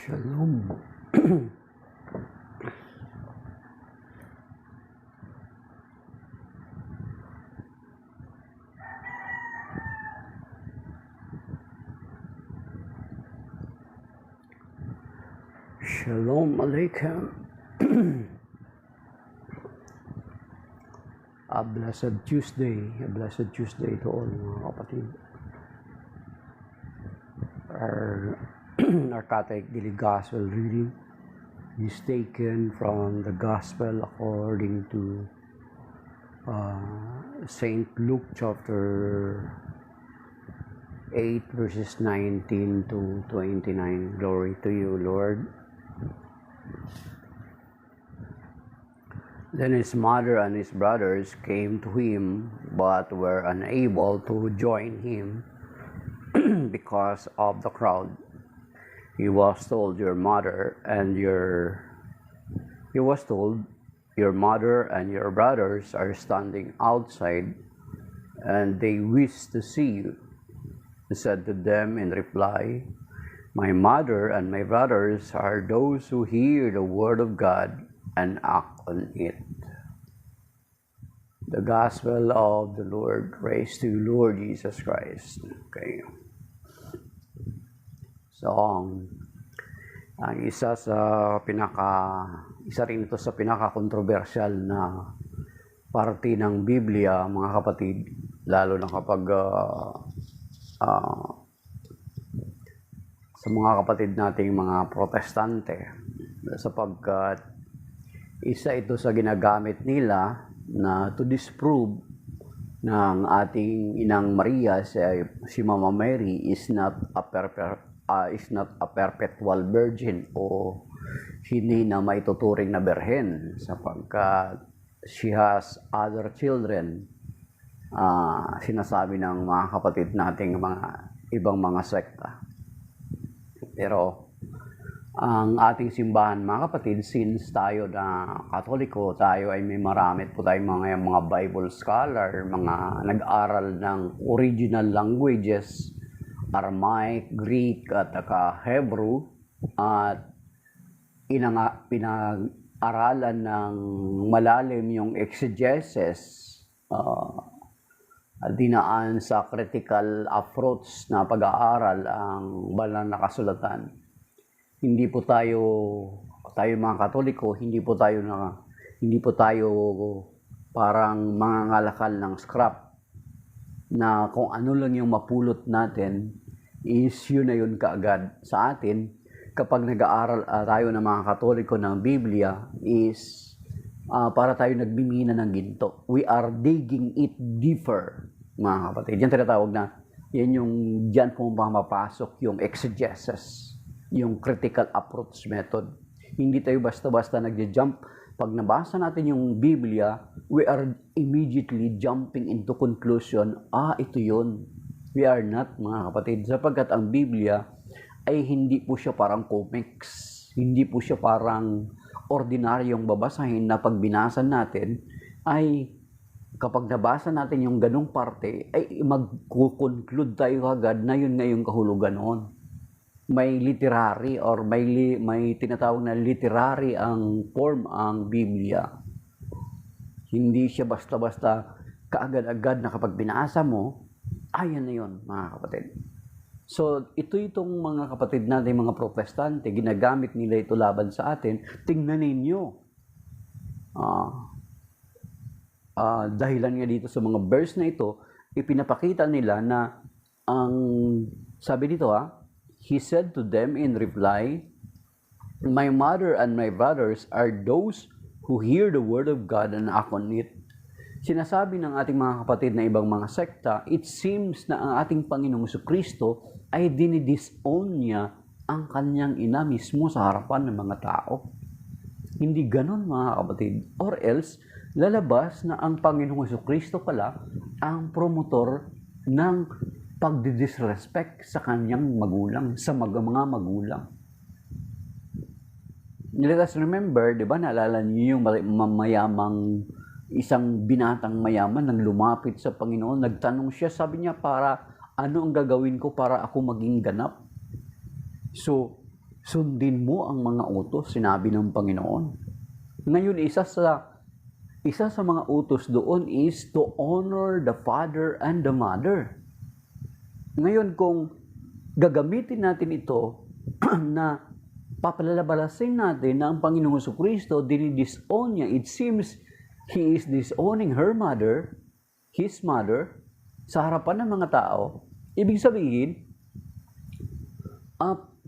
Shalom. Shalom Alaikum. A blessed Tuesday to all mga kapatid. Our narcotic daily gospel reading is taken from the gospel according to Saint Luke chapter 8 verses 19 to 29. Glory to you, Lord. Then his mother and his brothers came to him, but were unable to join him because of the crowd. He was told, your mother and your brothers are standing outside, and they wish to see you. He said to them in reply, my mother and my brothers are those who hear the word of God and act on it. The Gospel of the Lord. Praise to you, Lord Jesus Christ. Okay. So, ang isa rin ito sa pinaka-controversial na parte ng Biblia, mga kapatid, lalo na kapag sa mga kapatid nating mga protestante, sapagkat isa ito sa ginagamit nila na to disprove ng ating Inang Maria, si Mama Mary is not a perpetual virgin o hindi na maituturing na birhen sapagkat she has other children. Sinasabi ng mga kapatid nating mga ibang mga sekta. Pero ang ating simbahan, mga kapatid, since tayo na Katoliko, tayo ay may marami po tayong mga Bible scholar, mga nag-aral ng original languages, Aramaic, Greek, at Hebrew, at pinag-aralan ng malalim yung exegesis, dinaan sa critical approach na pag-aaral ang banal na kasulatan. Hindi po tayo mga Katoliko, hindi po tayo parang mga ngalakal ng scrap na kung ano lang yung mapulot natin is yun na yun kaagad sa atin. Kapag nag-aaral tayo ng mga Katoliko ng Biblia is para tayo nagbimina ng ginto. We are digging it deeper, mga kapatid. Yan tinatawag na, diyan po mapapasok yung exegesis, yung critical approach method. Hindi tayo basta-basta nagja-jump. Pag nabasa natin yung Biblia, we are immediately jumping into conclusion, ito yun. We are not, mga kapatid, sapagkat ang Biblia ay hindi po siya parang comics. Hindi po siya parang ordinaryong babasahin na pag binasa natin, ay kapag nabasa natin yung ganung parte, ay mag-conclude tayo agad na yun ngayong kahulugan noon. May literary or may tinatawag na literary ang form ang Biblia. Hindi siya basta-basta kaagad-agad na kapag binasa mo, ayan na yun, mga kapatid. So, itong mga kapatid natin, mga protestante, ginagamit nila ito laban sa atin. Tingnan ninyo. Dahilan nga dito sa mga verse na ito, ipinapakita nila na ang sabi dito he said to them in reply, my mother and my brothers are those who hear the word of God and act on it. Sinasabi ng ating mga kapatid na ibang mga sekta, it seems na ang ating Panginoong Jesucristo ay dinidisown niya ang kanyang ina mismo sa harapan ng mga tao. Hindi ganon, mga kapatid. Or else, lalabas na ang Panginoong Jesucristo pala ang promotor ng pagdi-disrespect sa kanyang magulang, sa mga magulang. Let us remember, di ba, naalala niyo yung mayamang isang binatang mayaman nang lumapit sa Panginoon, nagtanong siya, sabi niya, ano ang gagawin ko para ako maging ganap? So, Sundin mo ang mga utos, sinabi ng Panginoon. Ngayon, isa sa mga utos doon is to honor the father and the mother. Ngayon, kung gagamitin natin ito na papalabalasin natin na ang Panginoong Jesucristo dinidisown niya, it seems He is disowning her mother, his mother, sa harapan ng mga tao. Ibig sabihin,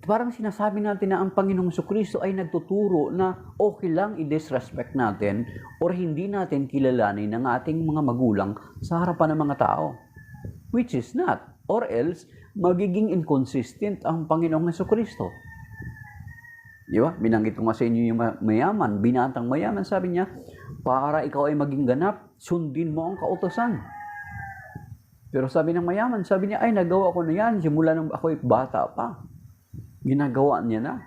parang sinasabi natin na ang Panginoong Jesucristo ay nagtuturo na okay lang i-disrespect natin or hindi natin kilalanin ang ating mga magulang sa harapan ng mga tao. Which is not. Or else, magiging inconsistent ang Panginoong Jesucristo. Di ba? Binanggit ko nga sa inyo yung mayaman, binatang mayaman, sabi niya, para ikaw ay maging ganap, sundin mo ang kautosan. Pero sabi ng mayaman, sabi niya, ay nagawa ko na yan, simula nung ako'y bata pa. Ginagawa niya na.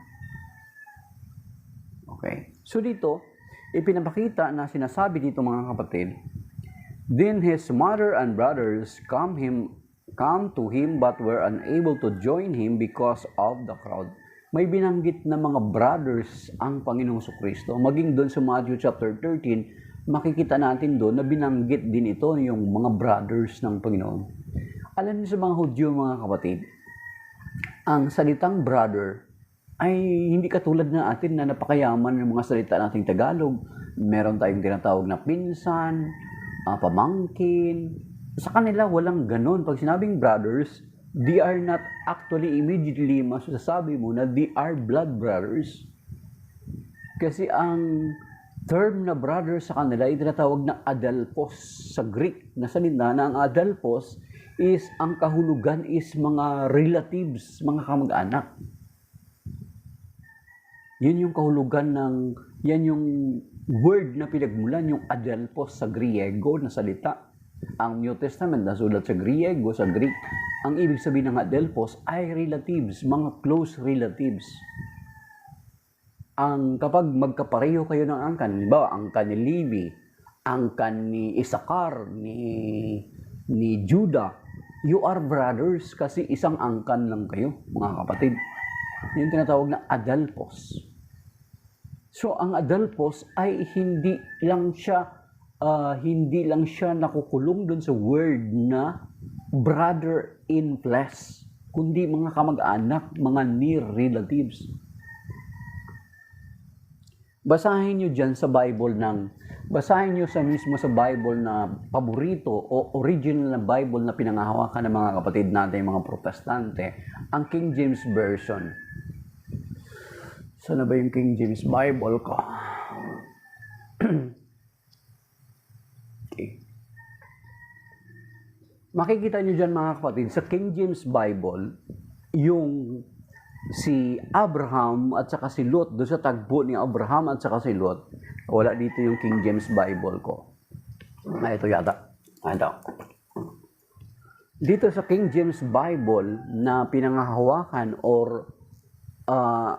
Okay. So dito, ipinapakita na sinasabi dito mga kapatid, then his mother and brothers come to him but were unable to join him because of the crowd. May binanggit na mga brothers ang Panginoong Jesucristo. Maging doon sa Matthew chapter 13, makikita natin doon na binanggit din ito yung mga brothers ng Panginoon. Alam niyo sa mga Hudyo, mga kapatid, ang salitang brother ay hindi katulad na atin na napakayaman ng mga salita nating Tagalog. Meron tayong tinatawag na pinsan, pamangkin. Sa kanila, walang ganon. Pag sinabing brothers, they are not actually immediately masasabi mo na they are blood brothers. Kasi ang term na brother sa kanila ay tinatawag na adelphos sa Greek na salita na ang adelphos is ang kahulugan is mga relatives, mga kamag-anak. Yan yung kahulugan yan yung word na pinagmulan, yung adelphos sa Griego na salita. Ang New Testament nasulat sa Griego, sa Greek. Ang ibig sabihin ng adelphos ay relatives, mga close relatives. Kapag magkapareho kayo ng angkan, halimbawa, angkan ni Levi, angkan ni Isakar, ni Judah, you are brothers kasi isang angkan lang kayo, mga kapatid. Yung tinatawag na adelphos. So, ang adelphos ay hindi lang siya nakukulong dun sa word na brother in flesh, kundi mga kamag-anak, mga near relatives. Basahin nyo dyan sa Bible basahin nyo mismo sa Bible na paborito o original na Bible na pinangahawakan ng mga kapatid natin, mga protestante, ang King James Version. Saan na ba yung King James Bible ko? Okay. Makikita nyo dyan mga kapatid, sa King James Bible, yung si Abraham at saka si Lot, doon sa tagpo ni Abraham at saka si Lot, wala dito yung King James Bible ko. Ito yata. Ito. Dito sa King James Bible na pinangahawakan or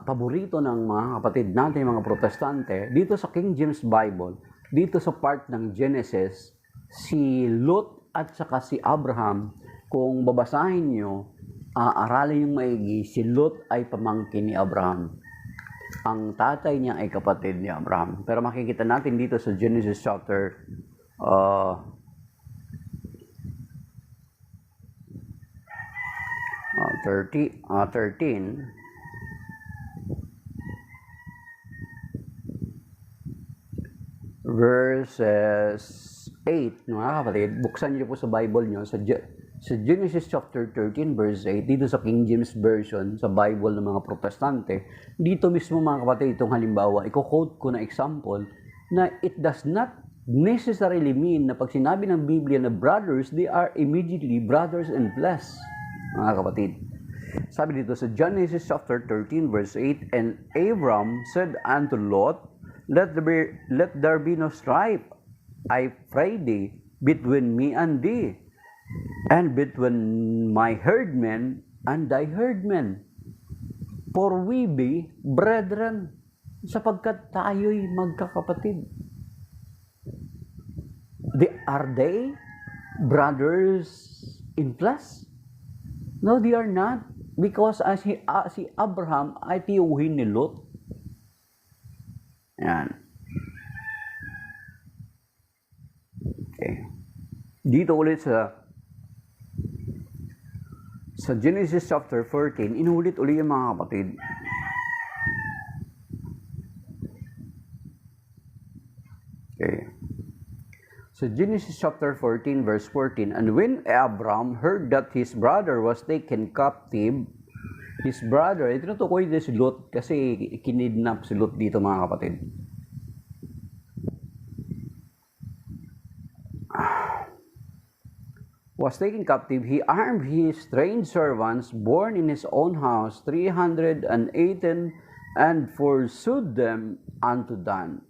paborito ng mga kapatid natin, mga protestante, dito sa King James Bible, dito sa part ng Genesis, si Lot at saka si Abraham, kung babasahin nyo, aralin yung maigi, si Lot ay pamangkin ni Abraham. Ang tatay niya ay kapatid ni Abraham. Pero makikita natin dito sa Genesis chapter 13, verses 8, mga kapatid, buksan niyo po sa Bible niyo sa Genesis chapter 13 verse 8, dito sa King James Version, sa Bible ng mga protestante, dito mismo mga kapatid, itong halimbawa, i-quote ko na example, na it does not necessarily mean na pag sinabi ng Biblia na brothers, they are immediately brothers in flesh, mga kapatid. Sabi dito sa Genesis chapter 13 verse 8, and Abram said unto Lot, Let there be no strife, I pray thee, between me and thee, and between my herdmen and thy herdmen. For we be brethren, sapagkat tayo'y magkakapatid. Are they brothers in flesh? No, they are not. Because si Abraham ay tiyuhin ni Lot. Yan. Okay. Dito ulit sa Genesis chapter 14, inulit ulit yung mga kapatid. Okay. So Genesis chapter 14 verse 14, and when Abram heard that his brother was taken captive, his brother, ito natukoy din si Lot kasi kinidnap si Lot dito mga kapatid. Was taken captive, he armed his trained servants born in his own house, 318, and pursued them unto Dan.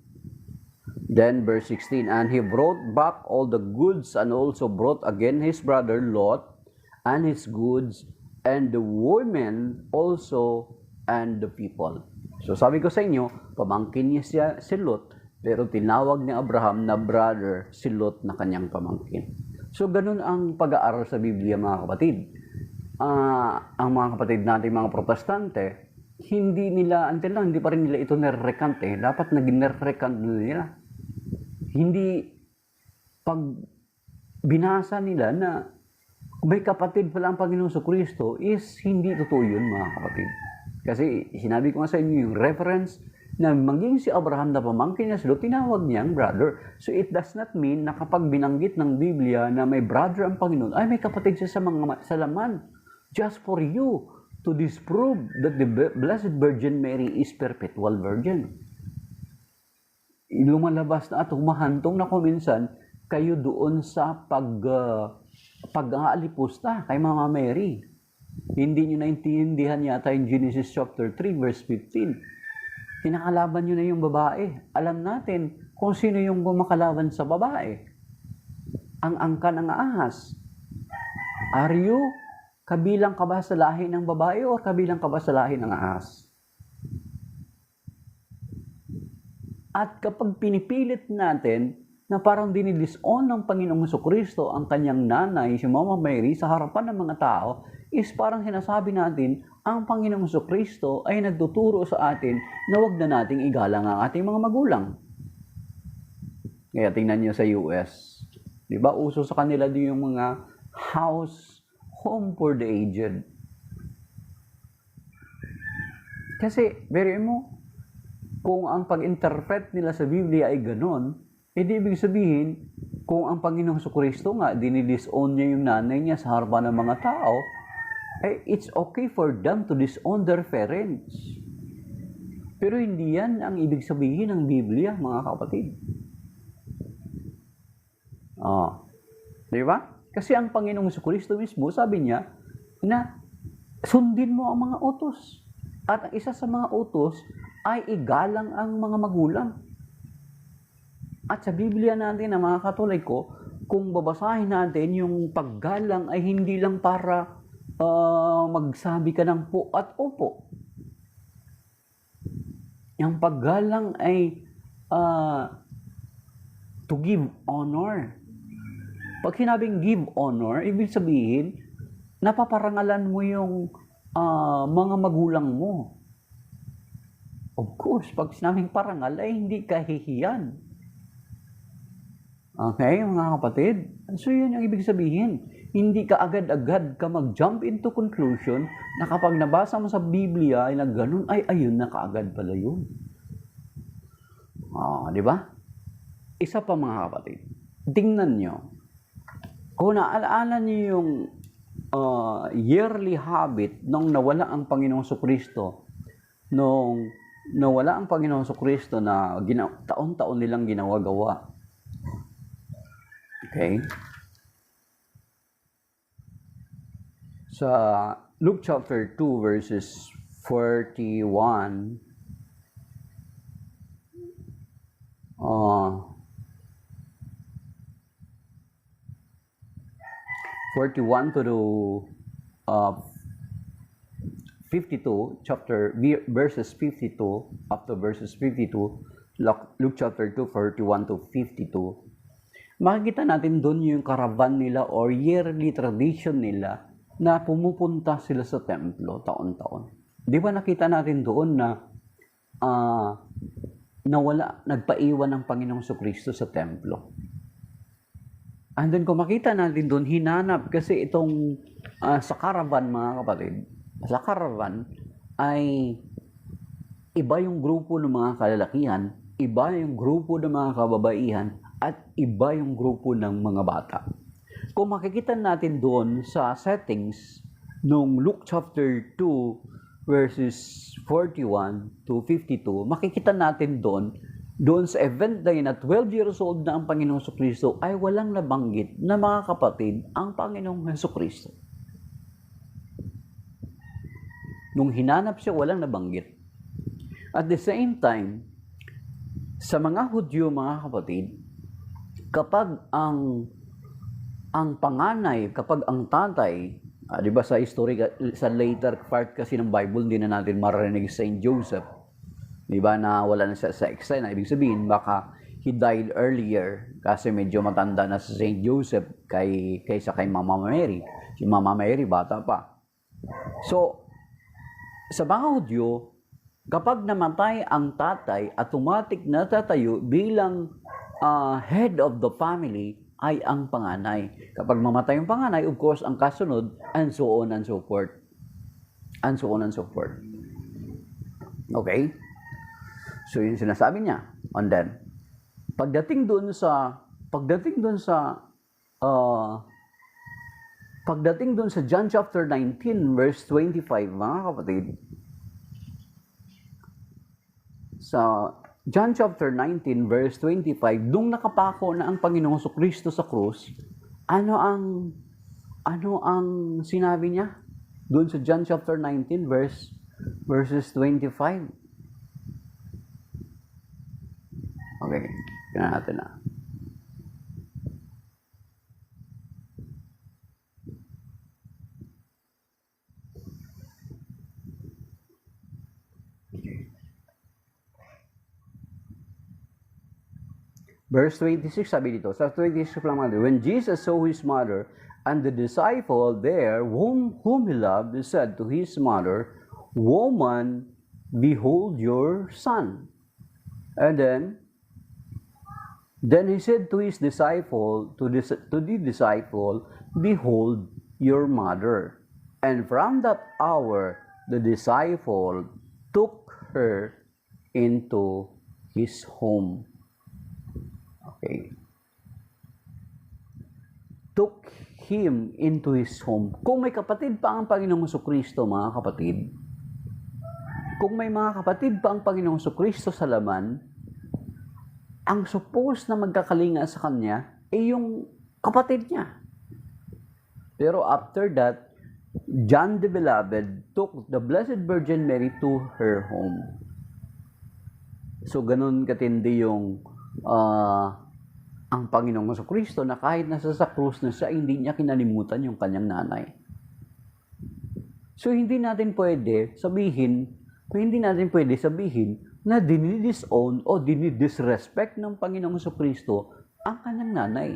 Then verse 16, and he brought back all the goods, and also brought again his brother Lot and his goods, and the women also, and the people. So sabi ko sa inyo, pamangkin niya siya si Lot, pero tinawag ni Abraham na brother si Lot na kanyang pamangkin. So ganun ang pag-aaral sa Biblia mga kapatid. Ang mga kapatid natin mga protestante, hindi pa rin nila ito nire-recant eh. Dapat nag-nire-recant nila. Hindi pag binasa nila na may kapatid pala ang Panginoon sa Kristo is hindi totoo yun mga kapatid. Kasi sinabi ko nga sa inyo yung reference na maging si Abraham na pamangkin niya si Lot, tinawag niyang brother. So it does not mean na kapag binanggit ng Biblia na may brother ang Panginoon, ay may kapatid siya sa laman. Just for you to disprove that the Blessed Virgin Mary is perpetual virgin. Lumalabas na at humahantong na kuminsan kayo doon sa pag-aalipusta kay Mama Mary. Hindi nyo naintindihan yata yung Genesis chapter 3 verse 15. Kinakalaban nyo na yung babae. Alam natin kung sino yung gumakalaban sa babae. Ang angkan ng ahas. Are you kabilang ka ba sa lahi ng babae o kabilang ka ba sa lahi ng ahas? At kapag pinipilit natin na parang dinidison ng Panginoong Jesucristo ang kanyang nanay, si Mama Mary, sa harapan ng mga tao, is parang sinasabi natin, ang Panginoong Jesucristo ay nagtuturo sa atin na huwag na nating igalang ang ating mga magulang. Kaya tingnan nyo sa US. Di ba uso sa kanila din yung mga home for the aged. Kasi, very mo, kung ang pag-interpret nila sa Biblia ay ganon, edi ibig sabihin, kung ang Panginoong Jesucristo nga, dinidisown niya yung nanay niya sa harapan ng mga tao, it's okay for them to disown their parents. Pero hindi yan ang ibig sabihin ng Biblia, mga kapatid. Di ba? Kasi ang Panginoong Jesucristo mismo, sabi niya, na sundin mo ang mga utos. At ang isa sa mga utos ay igalang ang mga magulang. At sa Biblia natin na mga Katoliko, kung babasahin natin yung paggalang ay hindi lang para magsabi ka ng po at opo. Yung paggalang ay to give honor. Pag sinabing give honor, ibig sabihin, napaparangalan mo yung mga magulang mo. Of course, pag sinabing parangal ay hindi kahihiyan. Okay, mga kapatid? So yun ang ibig sabihin. Hindi ka agad-agad ka mag-jump into conclusion na kapag nabasa mo sa Biblia ay na ganun, ay ayun na kaagad pala yun. Di ba? Isa pa mga kapatid. Tingnan nyo. Kung naalaala nyo yung yearly habit nung nawala ang Panginoong Jesucristo, nung nawala ang Panginoong Jesucristo na taon-taon nilang ginawa-gawa. Okay? Sa Luke chapter 2 verses 41, 41 to 52, verses 52, up to verses 52, Luke chapter 2, 41 to 52, makikita natin doon yung caravan nila or yearly tradition nila na pumupunta sila sa templo taon-taon. Di ba nakita natin doon na nagpaiwan ng Panginoong Jesucristo sa templo. And then kung makita natin doon, hinanap kasi itong sa caravan, mga kapatid, sa caravan ay iba yung grupo ng mga kalalakihan, iba yung grupo ng mga kababaihan, at iba yung grupo ng mga bata. Kung makikita natin doon sa settings nung Luke chapter 2 verses 41 to 52, makikita natin doon sa event na yun na 12 years old na ang Panginoong Jesucristo ay walang nabanggit na mga kapatid ang Panginoong Jesucristo. Nung hinanap siya, walang nabanggit. At the same time, sa mga Hudyo, mga kapatid, kapag ang panganay, kapag ang tatay, di ba sa history, sa later part kasi ng Bible, hindi na natin marinig Saint Joseph. Di ba, na wala na siya sa eksena. Ibig sabihin, baka he died earlier kasi medyo matanda na si Saint Joseph kaysa kay Mama Mary. Si Mama Mary, bata pa. So, sa mga Hudyo, kapag namatay ang tatay, automatic na tatayo bilang head of the family ay ang panganay. Kapag mamatay ang panganay, of course, ang kasunod, and so on and so forth. And so on and so forth. Okay? So, yun sinasabi niya. And then, pagdating doon sa John chapter 19, verse 25, mga kapatid, sa John chapter 19, verse 25, nung nakapako na ang Panginoong Jesucristo sa krus, ano ang sinabi niya? Doon sa John chapter 19, verses 25. Okay, tingnan natin na. Verse 26, sabi dito, sa 26 lang natin, when Jesus saw his mother and the disciple there whom he loved, he said to his mother, Woman, behold your son. And then he said to his disciple, to the disciple, behold your mother. And from that hour, the disciple took her into his home. Okay. Took him into his home. Kung may kapatid pa ang Panginoong Jesucristo, mga kapatid, kung may mga kapatid pa ang Panginoong Jesucristo sa laman, ang suppose na magkakalinga sa kanya ay yung kapatid niya. Pero after that, John the Beloved took the Blessed Virgin Mary to her home. So, ganun katindi yung ang Panginoong Jesucristo na kahit nasa sa krus na siya, hindi niya kinalimutan yung kanyang nanay. So, hindi natin pwede sabihin na dinidisown o dinidisrespect ng Panginoong Jesucristo ang kanyang nanay.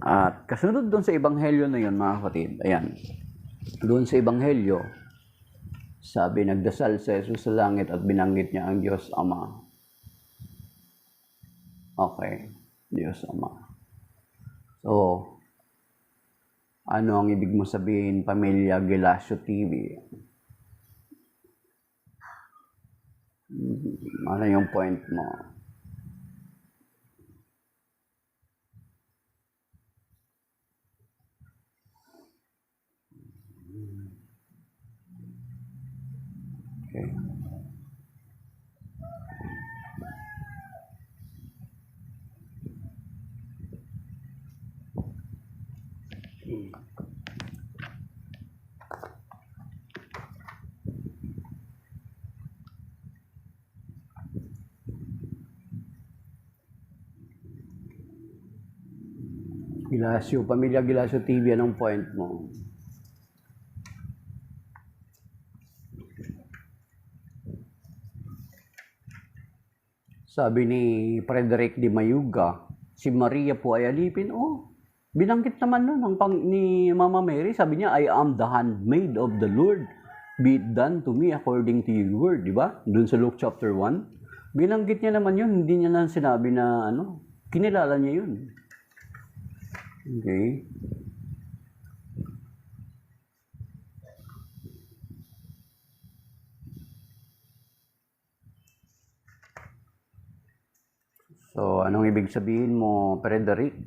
At kasunod doon sa Ebanghelyo na yun, mga kapatid, ayan, doon sa Ebanghelyo, sabi, nagdasal si Jesus sa langit at binanggit niya ang Diyos Ama. Okay, Diyos Ama. So, ano ang ibig mo sabihin, Pamilya Gelasio TV? Ano yung point mo? Okay. Gelasio, Pamilya Gelasio TV, anong point mo? Sabi ni Frederick de Mayuga, si Maria po ay alipin. Oh, Binanggit naman nun ni Mama Mary, sabi niya, I am the handmaid of the Lord. Be it done to me according to your word, di ba? Doon sa Luke chapter 1. Binanggit niya naman yun, hindi niya lang sinabi na kinilala niya yun. Okay. So, anong ibig sabihin mo, Frederick?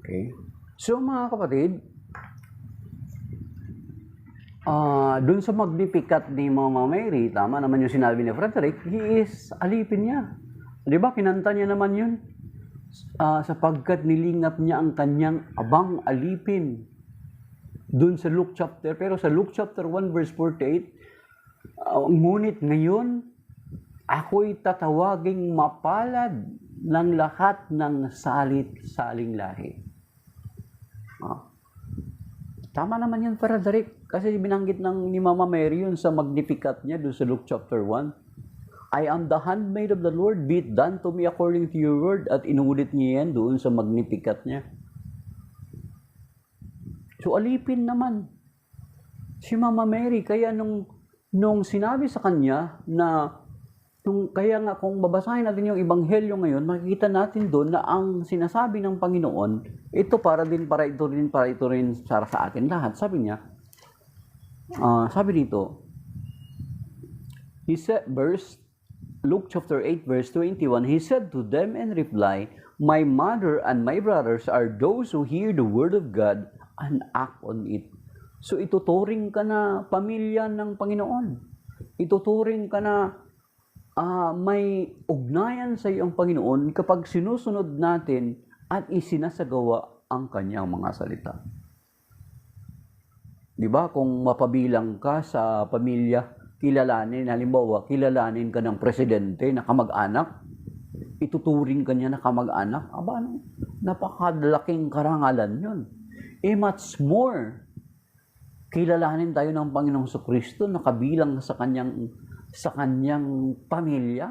Okay. So, mga kapatid, dun sa Magnificat ni Mama Mary, tama naman yung sinabi ni Frederick, he is alipin niya. Di ba? Kinanta niya naman yun. Sapagkat nilingap niya ang kanyang abang alipin. Dun sa Luke chapter, pero sa Luke chapter 1 verse 48, ngunit ngayon, ako'y tatawaging mapalad ng lahat ng salit-saling lahi. Tama naman yan, Frederick, kasi binanggit ni Mama Mary yun sa Magnificat niya dun sa Luke chapter 1. I am the handmaid of the Lord, be it done to me according to your word. At inulit niya yan doon sa Magnificat niya. So, alipin naman si Mama Mary. Kaya nung sinabi sa kanya na, kaya nga kung babasahin natin yung Ebanghelyo ngayon, makikita natin doon na ang sinasabi ng Panginoon, ito ito rin para sa atin lahat. Sabi niya, sabi dito, he said, Luke chapter 8 verse 21, he said to them in reply, my mother and my brothers are those who hear the word of God and act on it. So ituturing ka na pamilya ng Panginoon. Ituturing ka na may ugnayan sa iyong Panginoon kapag sinusunod natin at isinasagawa ang kanyang mga salita. Di ba? Kung mapabilang ka sa pamilya, halimbawa, kilalanin ka ng presidente na kamag-anak, ituturing ka niya na kamag-anak, napakalaking karangalan yun. Much more, kilalanin tayo ng Panginoong Jesucristo na kabilang sa kanyang pamilya.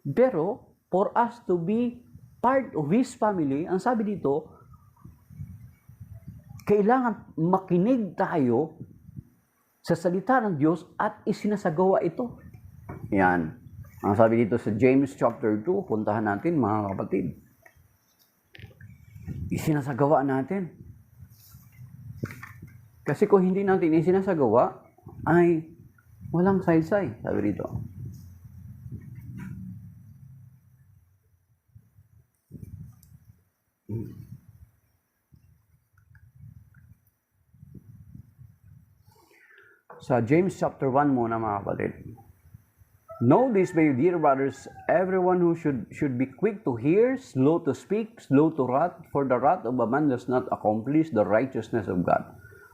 Pero, for us to be part of His family, ang sabi dito, kailangan makinig tayo sa salita ng Diyos at isinasagawa ito. Yan. Ang sabi dito sa James chapter 2, puntahan natin mga kapatid. Isinasagawa natin. Kasi kung hindi natin isinasagawa, ay walang saysay, sabi dito. Sa James chapter 1 muna mga kapatid. Know this, my dear brothers, everyone who should be quick to hear, slow to speak, slow to wrath, for the wrath of a man does not accomplish the righteousness of God.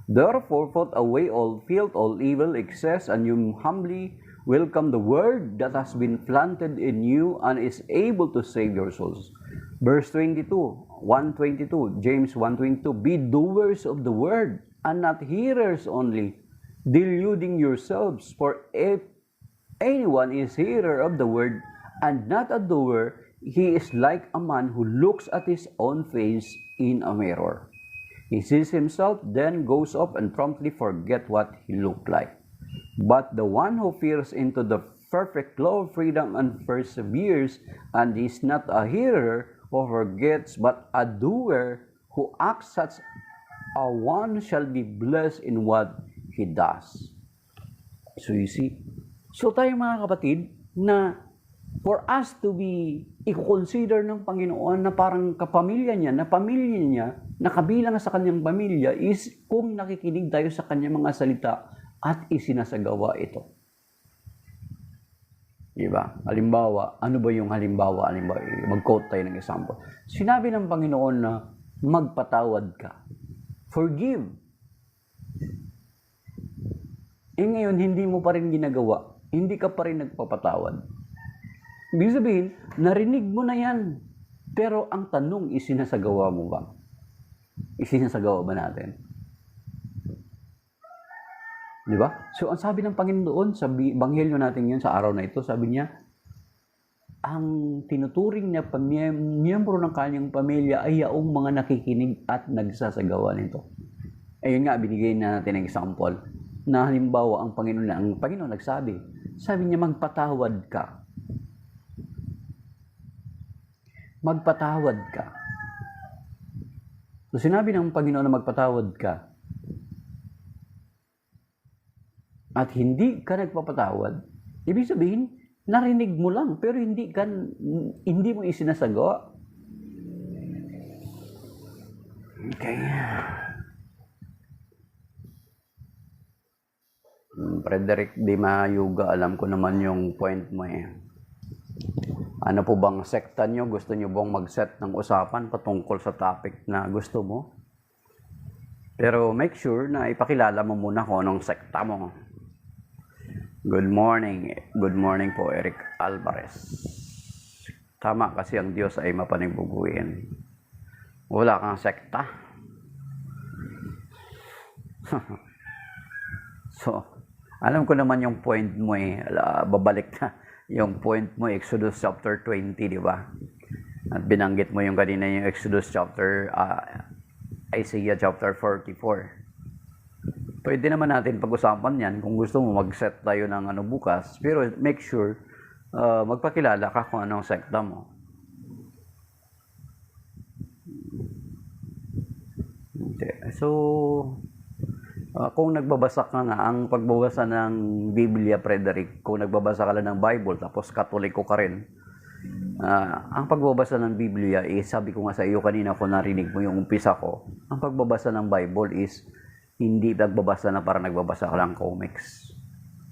Therefore, put away all filth, all evil, excess, and you humbly welcome the word that has been planted in you and is able to save your souls. Verse 22, 1:22, James 1:22, be doers of the word and not hearers only, deluding yourselves, for if anyone is hearer of the word and not a doer, he is like a man who looks at his own face in a mirror. He sees himself, then goes off and promptly forget what he looked like. But the one who peers into the perfect law of freedom and perseveres, and is not a hearer who forgets, but a doer who acts, such a one shall be blessed in what he does. So you see, so tayo mga kapatid, na for us to be i-consider ng Panginoon na parang kapamilya niya, na pamilya niya, na kabilang sa kanyang pamilya, is kung nakikinig tayo sa kanyang mga salita at isinasagawa ito. Diba? Halimbawa, ano ba yung halimbawa? Mag-quote tayo ng example. Sinabi ng Panginoon na magpatawad ka. Forgive. Ngayon, hindi mo pa rin ginagawa. Hindi ka pa rin nagpapatawad. Ibig sabihin, narinig mo na yan. Pero ang tanong, isinasagawa mo ba? Isinasagawa ba natin? Di ba? So, ang sabi ng Panginoon sa Ebanghelyo natin yun sa araw na ito, sabi niya, ang tinuturing na miyembro ng kanyang pamilya ay yaong mga nakikinig at nagsasagawa nito. Ayun nga, binigay na natin ng example na halimbawa ang Panginoon nagsabi, sabi niya magpatawad ka. Magpatawad ka. So sinabi ng Panginoon na magpatawad ka at hindi ka nagpapatawad, ibig sabihin, narinig mo lang pero hindi mo isinasagawa. Okay. Frederick Di Mayuga, alam ko naman yung point mo eh. Ano po bang sekta nyo? Gusto nyo bang mag-set ng usapan patungkol sa topic na gusto mo? Pero make sure na ipakilala mo muna kung anong sekta mo. Good morning. Good morning po, Eric Alvarez. Tama kasi ang Diyos ay mapanigbubuhin. Wala kang sekta. So, alam ko naman yung point mo eh. Babalik na yung point mo, Exodus chapter 20, di ba? At binanggit mo yung kanina yung Exodus chapter, Isaiah chapter 44. Pwede naman natin pag-usapan yan kung gusto mo mag-set tayo ng bukas. Pero make sure magpakilala ka kung anong sekta mo. Okay. So, kung nagbabasa ka nga, ang pagbabasa ng Biblia, Frederick, kung nagbabasa ka lang ng Bible, tapos Katoliko ka rin, ang pagbabasa ng Biblia is, sabi ko nga sa iyo kanina kung narinig mo yung umpisa ko, ang pagbabasa ng Bible is, hindi nagbabasa na para nagbabasa ka lang comics.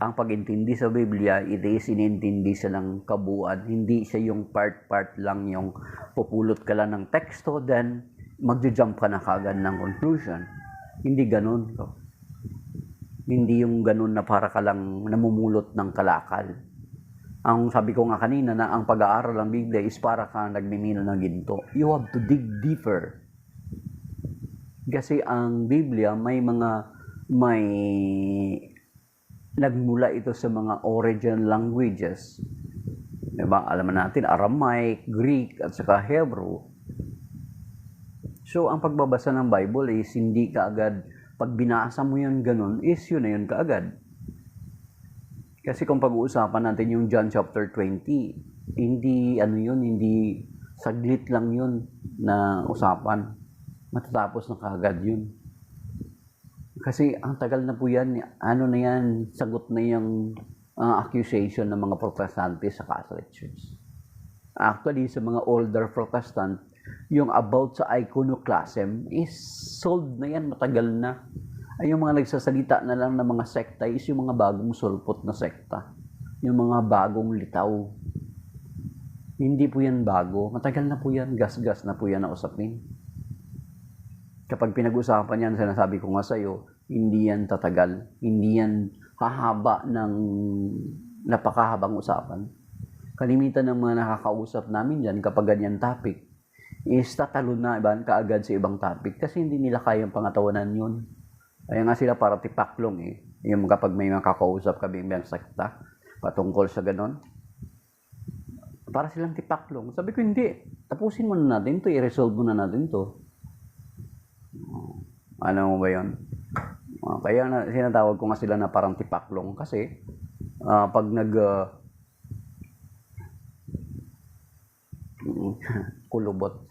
Ang pag-intindi sa Biblia, it is inintindi siya ng kabuuan. Hindi siya yung part-part lang, yung pupulot ka lang ng teksto, then magja-jump ka na kagad ng conclusion. Hindi ganun. Hindi yung ganun na para ka lang namumulot ng kalakal. Ang sabi ko nga kanina na ang pag-aaral ng Biblia is para ka nagmimino ng ginto. You have to dig deeper. Kasi ang Biblia may nagmula ito sa mga origin languages. Diba? Alam natin, Aramaic, Greek, at saka Hebrew. So, ang pagbabasa ng Bible is hindi kaagad, pag binasa mo yan ganun, is yun na yun kaagad. Kasi kung pag-uusapan natin yung John chapter 20, hindi saglit lang yun na usapan. Matatapos na kaagad yun. Kasi ang tagal na po yan, sagot na yung accusation ng mga Protestante sa Catholic Church. Actually, sa mga older Protestant, yung about sa iconoclasm is solved na yan, matagal na. Ay yung mga nagsasalita na lang ng mga sekta is yung mga bagong sulpot na sekta. Yung mga bagong litaw. Hindi po yan bago. Matagal na po yan, gas-gas na po yan na usapin. Kapag pinag-usapan yan, sinasabi ko nga sa'yo, hindi yan tatagal. Hindi yan hahaba ng napakahabang usapan. Kalimitan ng mga nakakausap namin dyan kapag ganyan topic, is tatalo na kaagad sa ibang topic kasi hindi nila kayang pangatawanan yun. Kaya nga sila para tipaklong eh. Yung kapag may makakausap ka bimbang sekta patungkol sa ganon, para silang tipaklong. Sabi ko hindi, tapusin muna natin to, i-resolve muna natin to. Ano mo ba yun? Kaya sinatawag ko nga sila na parang tipaklong kasi pag kulubot,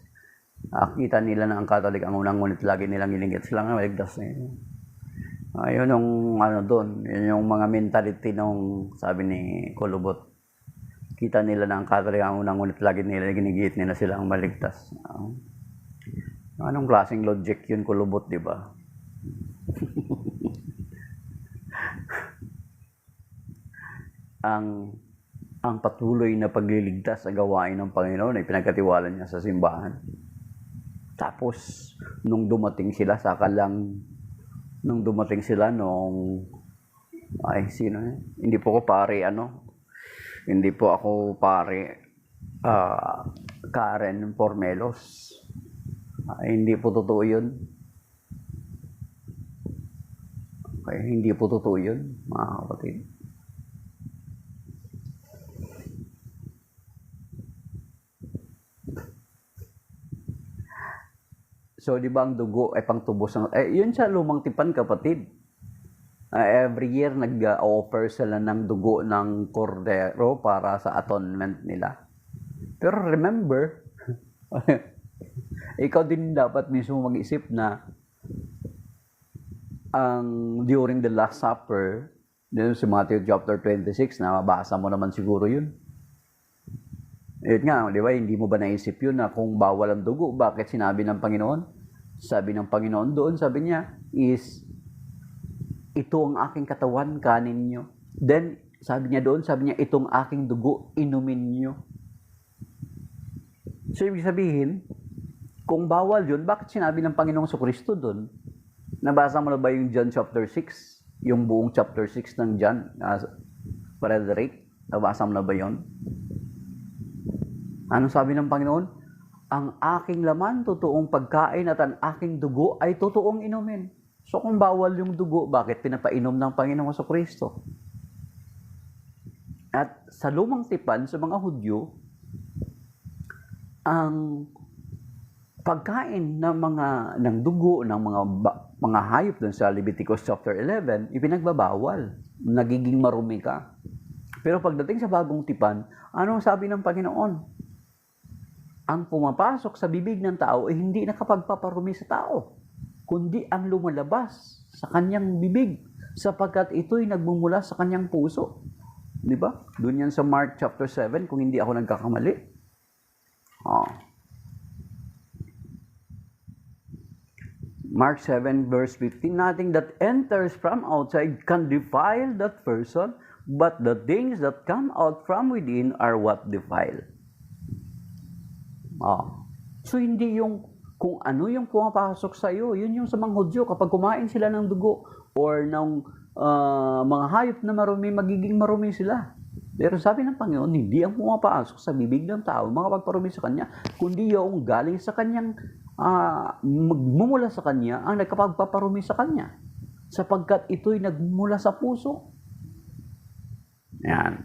kita nila na ang Catholic ang unang ngunit lagi nilang ginigit sila nga maligtas eh. Ayun yung doon, yun yung mga mentality nung sabi ni Kulubot. Kita nila na ang Catholic ang unang ngunit lagi nila ginigit nila sila ang maligtas. Anong klaseng logic yun, Kulubot, di ba? ang patuloy na pagliligtas sa gawain ng Panginoon ay pinagkatiwala niya sa simbahan. Tapos, nung dumating sila hindi po ako pare, hindi po ako pare, Karen Formelos. Hindi po totoo yun. Okay, hindi po totoo yun, mga kapatid. So, di ba ang dugo ay pangtubos ng... yun sa lumang tipan, kapatid. Every year, nag-offer sila ng dugo ng kordero para sa atonement nila. Pero remember, ikaw din dapat mismo mag-isip na during the Last Supper, dun sa Matthew chapter 26, na mabasa mo naman siguro yun. Yun nga, di ba, hindi mo ba naisip yun na kung bawal ang dugo, bakit sinabi ng Panginoon? Sabi ng Panginoon doon, sabi niya, is, ito ang aking katawan, kanin nyo. Then, sabi niya doon, sabi niya, itong aking dugo, inumin nyo. So, ibig sabihin, kung bawal yun, bakit sinabi ng Panginoong Kristo doon? Nabasa mo na ba yung John chapter 6? Yung buong chapter 6 ng John, Frederick? Nabasa mo na ba yun? Anong sabi ng Panginoon? Ang aking laman, totoong pagkain, at ang aking dugo ay totoong inumin. So kung bawal yung dugo, bakit pinapainom ng Panginoong Kristo? At sa lumang tipan, sa mga Hudyo, ang pagkain ng dugo ng mga hayop dun sa Leviticus chapter 11, ipinagbabawal. Nagiging marumi ka. Pero pagdating sa bagong tipan, ano sabi ng Panginoon? Ang pumapasok sa bibig ng tao ay hindi nakapagpaparumi sa tao, kundi ang lumalabas sa kanyang bibig, sapagkat ito'y nagmumula sa kanyang puso. Di ba? Doon yan sa Mark chapter 7, kung hindi ako nagkakamali. Mark 7 verse 15, nothing that enters from outside can defile that person, but the things that come out from within are what defile. So hindi yung kung ano yung pumapasok sa iyo, yun yung sa mga Hudyo, kapag kumain sila ng dugo or ng mga hayop na marumi, magiging marumi sila. Pero sabi ng Panginoon, hindi ang pumapasok sa bibig ng tao, makapagparumi sa kanya, kundi yung galing sa kanyang, magmumula sa kanya, ang nagkapagpaparumi sa kanya. Sapagkat ito'y nagmula sa puso. Yan.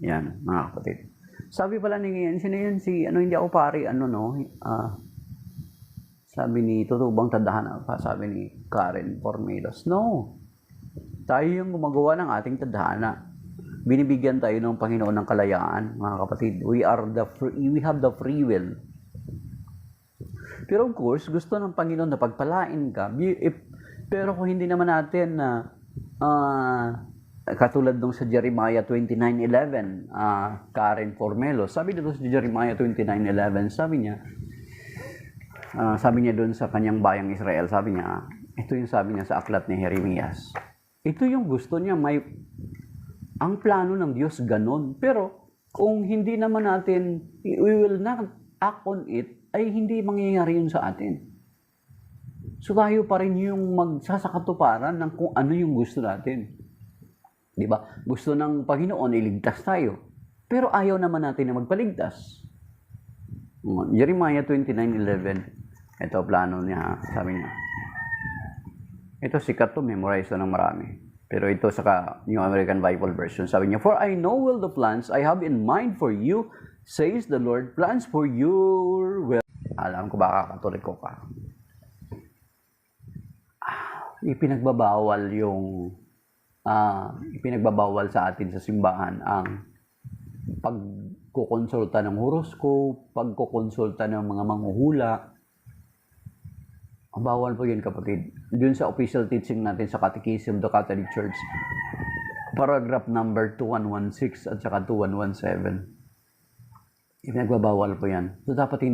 Yan, mga kapatid. Sabi pala ni, sino yun? Hindi ako pari, sabi ni Tutubang Tadhana, sabi ni Karen Formelos, no. Tayo yung gumagawa ng ating tadhana. Binibigyan tayo ng Panginoon ng kalayaan, mga kapatid. We have the free will. Pero of course, gusto ng Panginoon na pagpalain ka. Pero kung hindi naman natin na katulad nung sa Jeremiah 29:11, Karen Formelos, sabi dito sa Jeremiah 29:11, sabi niya doon sa kanyang bayang Israel, sabi niya, ito yung sabi niya sa aklat ni Jeremias. Ito yung gusto niya, ang plano ng Diyos ganon. Pero kung hindi naman natin, we will not act on it, ay hindi mangyayari yun sa atin. So tayo pa rin yung magsasakatuparan ng kung ano yung gusto natin. Di ba? Gusto ng Panginoon, iligtas tayo. Pero ayaw naman natin na magpaligtas. Jeremiah 29:11, ito plano niya, sabi niya. Ito sikat to, memorize to ng marami. Pero ito sa New American Bible Version, sabi niya, for I know well the plans I have in mind for you, says the Lord, plans for your well. Alam ko baka katoliko ka. Ipinagbabawal sa atin sa simbahan ang pagkukonsulta ng horoscope, pagkukonsulta ng mga manghuhula. Ang bawal po yun, kapatid. Dun sa official teaching natin sa Catechism of the Catholic Church, paragraph number 2116 at saka 2117. Ipinagbabawal po yan. So dapat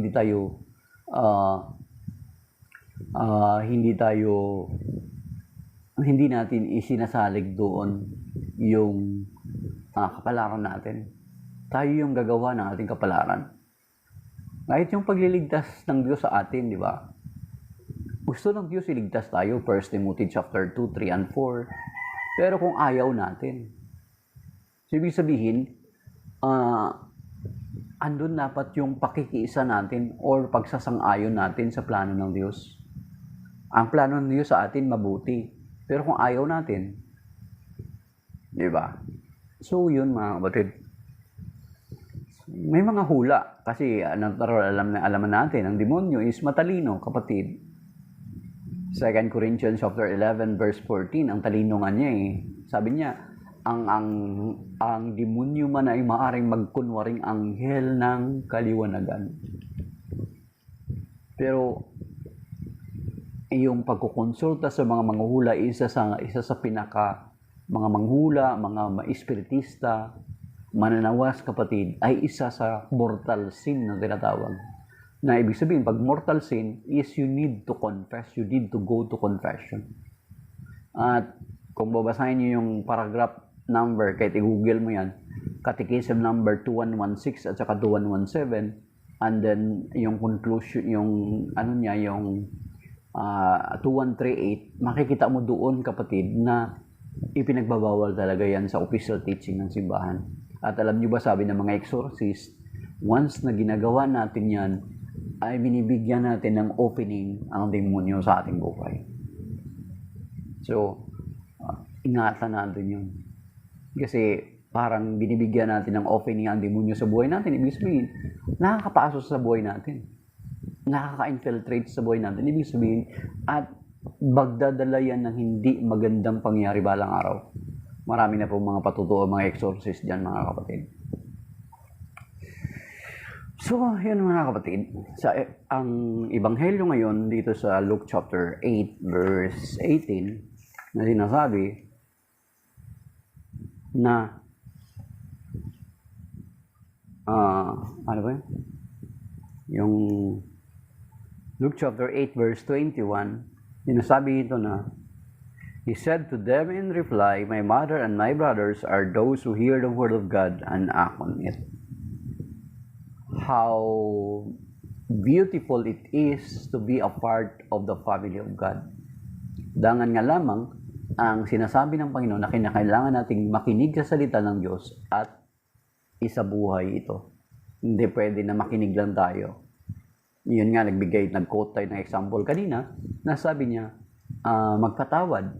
hindi natin isinasalig doon yung kapalaran natin. Tayo yung gagawa ng ating kapalaran. Kahit yung pagliligtas ng Diyos sa atin, di ba? Gusto ng Diyos iligtas tayo, 1 Timothy chapter 2, 3, and 4. Pero kung ayaw natin, so ibig sabihin, andun dapat yung pakikiisa natin or pagsasang-ayon natin sa plano ng Diyos. Ang plano ng Diyos sa atin mabuti. Pero kung ayaw natin, di ba? So yun mga kapatid. May mga hula kasi alaman natin ang demonyo is matalino, kapatid. 2 Corinthians chapter 11 verse 14, ang talino nga niya eh. Sabi niya, ang demonyo man ay maaring magkunwaring anghel ng kaliwanagan. Pero yung pagkukonsulta sa mga manghula isa sa pinaka mga manghula, mga espiritista, mananawas, kapatid, ay isa sa mortal sin na tinatawag. Na ibig sabihin, pag mortal sin is you need to confess, you need to go to confession. At kung babasahin niyo yung paragraph number, kahit i-google mo yan, Catechism number 2116 at saka 2117, and then yung conclusion, yung yung 2138, makikita mo doon, kapatid, na ipinagbabawal talaga yan sa official teaching ng simbahan. At alam niyo ba, sabi ng mga exorcist, once na ginagawa natin yan, ay binibigyan natin ng opening ang demonyo sa ating buhay. So, ingatan natin yun. Kasi parang binibigyan natin ng opening ang demonyo sa buhay natin. Ibig sabihin, nakakapasok sa buhay natin. Nakaka-infiltrate sa buhay natin. Ibig sabihin, at magdadala yan ng hindi magandang pangyayari balang araw. Marami na po mga patutuo, mga exorcist dyan, mga kapatid. So, yun mga kapatid. Ang Ebanghelyo ngayon dito sa Luke chapter 8 verse 18 na sinasabi na ano ba yun? Yung Luke chapter 8 verse 21, sinasabi ito na, He said to them in reply, My mother and my brothers are those who hear the word of God and act on it. How beautiful it is to be a part of the family of God. Dangan nga lamang ang sinasabi ng Panginoon na kinakailangan nating makinig sa salita ng Diyos at isabuhay ito. Hindi pwede na makinig lang tayo. Yun nga, nag-quote tayo ng example kanina, na sabi niya, magpatawad.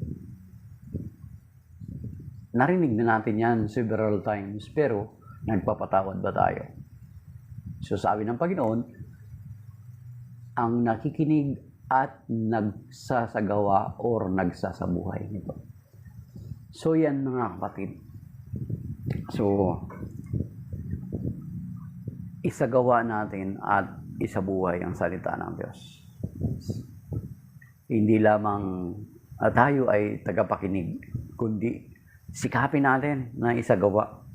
Narinig na natin yan several times, pero nagpapatawad ba tayo? So sabi ng Panginoon, ang nakikinig at nagsasagawa or nagsasabuhay nito. So yan mga kapatid. So, isagawa natin at isabuhay ang salita ng Diyos. Hindi lamang tayo ay tagapakinig, kundi sikapin natin na isagawa.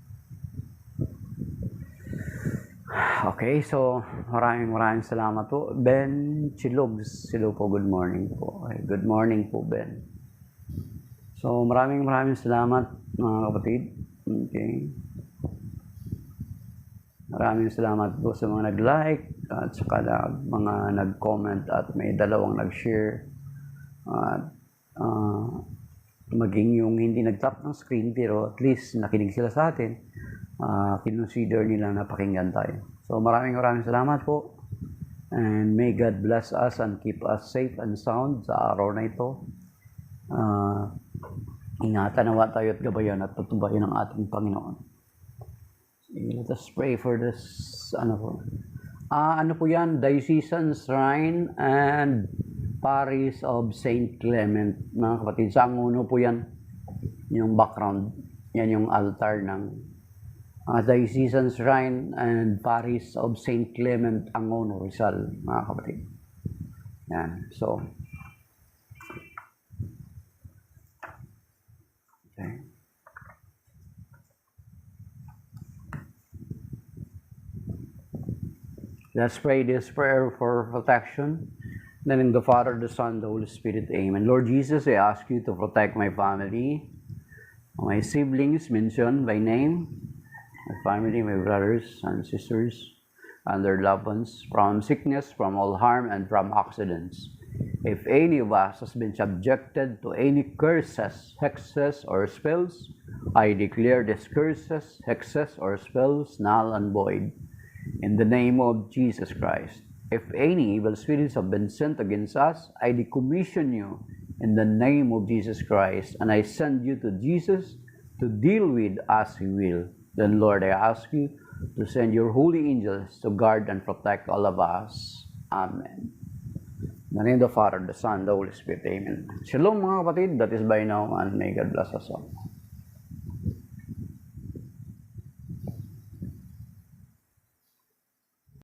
Okay, so maraming salamat po. Ben Chilogs, hello po, good morning po. Good morning po, Ben. So maraming salamat mga kapatid. Okay. Maraming salamat po sa mga nag-like at saka mga nag-comment at may dalawang nag-share. At maging yung hindi nag-tap ng screen pero at least nakinig sila sa atin, kinonsider nila na pakinggan tayo. So maraming salamat po, and may God bless us and keep us safe and sound sa araw na ito. Ingatan nawa tayo at gabayan at patubayan ng ating Panginoon. Let us pray for this, ano po yan, Diocesan Shrine and Parish of St. Clement, mga kapatid. Sa Angono po yan, yung background, yan yung altar ng Diocesan Shrine and Parish of St. Clement, Angono, Rizal, mga kapatid. Yan, so, okay. Let's pray this prayer for protection. Then in the Father, the Son, the Holy Spirit, Amen. Lord Jesus, I ask you to protect my family, my siblings mentioned by name, my family, my brothers and sisters, and their loved ones from sickness, from all harm, and from accidents. If any of us has been subjected to any curses, hexes, or spells, I declare these curses, hexes, or spells null and void. In the name of Jesus Christ. If any evil spirits have been sent against us, I decommission you in the name of Jesus Christ, and I send you to Jesus to deal with as He will. Then, Lord, I ask you to send your holy angels to guard and protect all of us. Amen. In the name of the Father, the Son, the Holy Spirit. Amen. Shalom mga kapatid. That is by now, and may God bless us all.